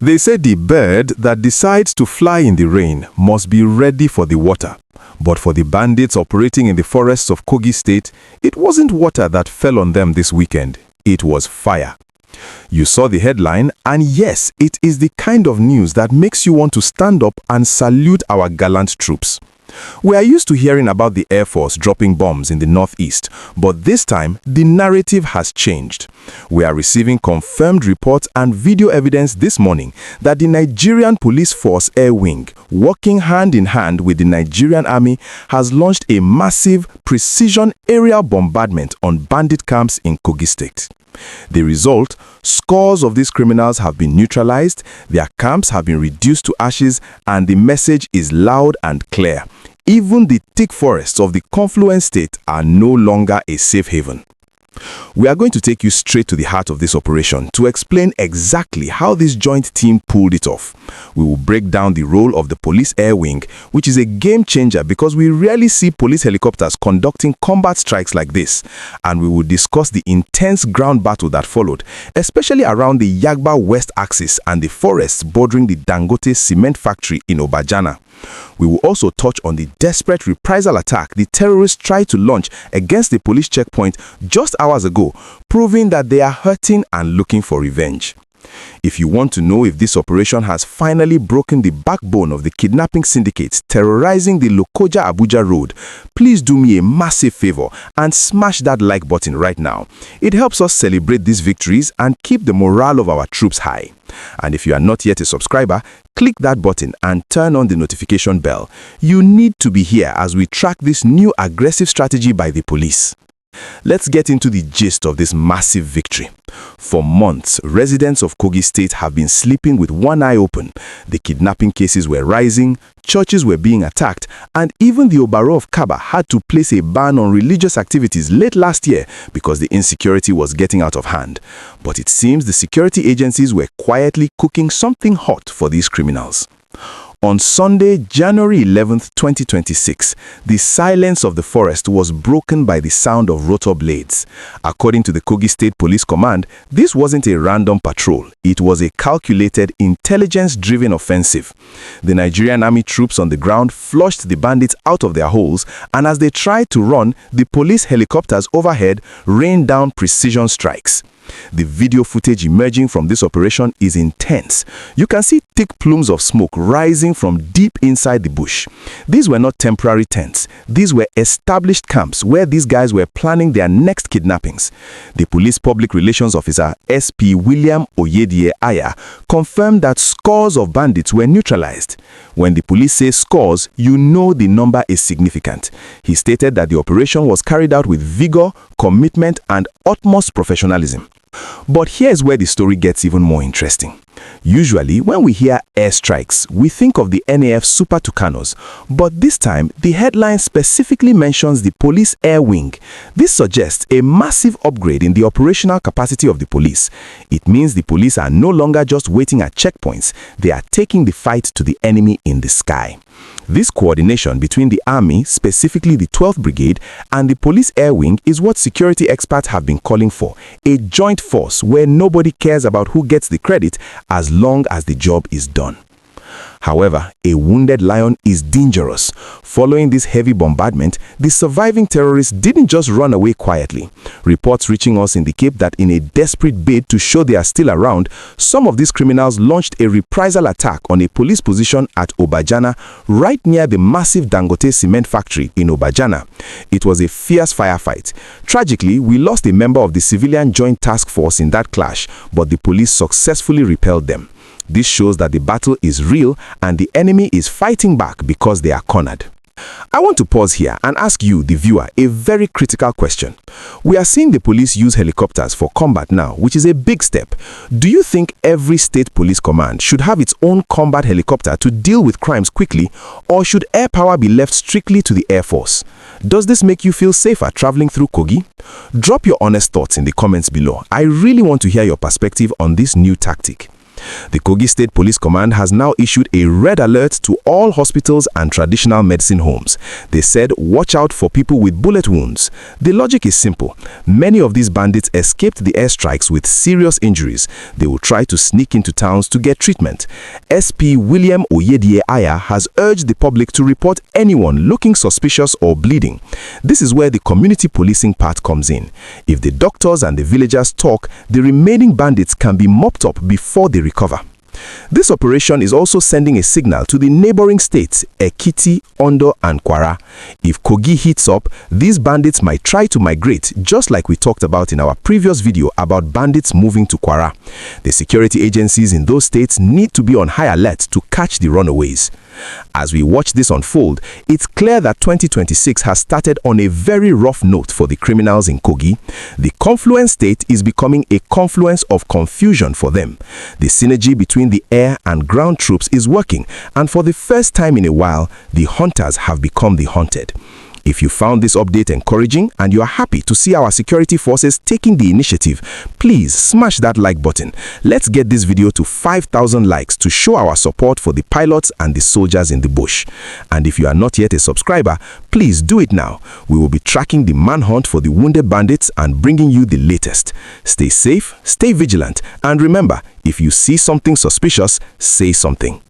They say the bird that decides to fly in the rain must be ready for the water. But for the bandits operating in the forests of Kogi State, it wasn't water that fell on them this weekend. It was fire. You saw the headline, and yes, it is the kind of news that makes you want to stand up and salute our gallant troops. We are used to hearing about the Air Force dropping bombs in the Northeast, but this time, the narrative has changed. We are receiving confirmed reports and video evidence this morning that the Nigerian Police Force Airwing, working hand in hand with the Nigerian Army, has launched a massive precision aerial bombardment on bandit camps in Kogi State. The result, scores of these criminals have been neutralized, their camps have been reduced to ashes, and the message is loud and clear. Even the thick forests of the confluent state are no longer a safe haven. We are going to take you straight to the heart of this operation to explain exactly how this joint team pulled it off. We will break down the role of the Police Airwing, which is a game changer because we rarely see police helicopters conducting combat strikes like this. And we will discuss the intense ground battle that followed, especially around the Yagba West axis and the forests bordering the Dangote Cement Factory in Obajana. We will also touch on the desperate reprisal attack the terrorists tried to launch against the police checkpoint just hours ago, proving that they are hurting and looking for revenge. If you want to know if this operation has finally broken the backbone of the kidnapping syndicates terrorizing the Lokoja-Abuja road, please do me a massive favor and smash that like button right now. It helps us celebrate these victories and keep the morale of our troops high. And if you are not yet a subscriber, click that button and turn on the notification bell. You need to be here as we track this new aggressive strategy by the police. Let's get into the gist of this massive victory. For months, residents of Kogi State have been sleeping with one eye open. The kidnapping cases were rising, churches were being attacked, and even the Obaro of Kaba had to place a ban on religious activities late last year because the insecurity was getting out of hand. But it seems the security agencies were quietly cooking something hot for these criminals. On Sunday, January 11, 2026, the silence of the forest was broken by the sound of rotor blades. According to the Kogi State Police Command, this wasn't a random patrol. It was a calculated, intelligence-driven offensive. The Nigerian Army troops on the ground flushed the bandits out of their holes, and as they tried to run, the police helicopters overhead rained down precision strikes. The video footage emerging from this operation is intense. You can see thick plumes of smoke rising from deep inside the bush. These were not temporary tents. These were established camps where these guys were planning their next kidnappings. The police public relations officer, SP William Oyedie Aya, confirmed that scores of bandits were neutralized. When the police say scores, you know the number is significant. He stated that the operation was carried out with vigor, commitment, and utmost professionalism. But here's where the story gets even more interesting. Usually, when we hear airstrikes, we think of the NAF Super Tucanos, but this time, the headline specifically mentions the Police Airwing. This suggests a massive upgrade in the operational capacity of the police. It means the police are no longer just waiting at checkpoints, they are taking the fight to the enemy in the sky. This coordination between the Army, specifically the 12th Brigade, and the Police Airwing is what security experts have been calling for, a joint force where nobody cares about who gets the credit as long as the job is done. However, a wounded lion is dangerous. Following this heavy bombardment, the surviving terrorists didn't just run away quietly. Reports reaching us indicate that in a desperate bid to show they are still around, some of these criminals launched a reprisal attack on a police position at Obajana, right near the massive Dangote Cement Factory in Obajana. It was a fierce firefight. Tragically, we lost a member of the civilian joint task force in that clash, but the police successfully repelled them. This shows that the battle is real and the enemy is fighting back because they are cornered. I want to pause here and ask you, the viewer, a very critical question. We are seeing the police use helicopters for combat now, which is a big step. Do you think every state police command should have its own combat helicopter to deal with crimes quickly, or should air power be left strictly to the Air Force? Does this make you feel safer traveling through Kogi? Drop your honest thoughts in the comments below. I really want to hear your perspective on this new tactic. The Kogi State Police Command has now issued a red alert to all hospitals and traditional medicine homes. They said, watch out for people with bullet wounds. The logic is simple. Many of these bandits escaped the airstrikes with serious injuries. They will try to sneak into towns to get treatment. SP William Oyedie Aya has urged the public to report anyone looking suspicious or bleeding. This is where the community policing part comes in. If the doctors and the villagers talk, the remaining bandits can be mopped up before they recover. This operation is also sending a signal to the neighboring states, Ekiti, Ondo, and Kwara. If Kogi heats up, these bandits might try to migrate, just like we talked about in our previous video about bandits moving to Kwara. The security agencies in those states need to be on high alert to catch the runaways. As we watch this unfold, it's clear that 2026 has started on a very rough note for the criminals in Kogi. The confluent state is becoming a confluence of confusion for them. The synergy between the air and ground troops is working, and for the first time in a while, the hunters have become the hunted. If you found this update encouraging and you are happy to see our security forces taking the initiative, please smash that like button. Let's get this video to 5,000 likes to show our support for the pilots and the soldiers in the bush. And if you are not yet a subscriber, please do it now. We will be tracking the manhunt for the wounded bandits and bringing you the latest. Stay safe, stay vigilant, and remember, if you see something suspicious, say something.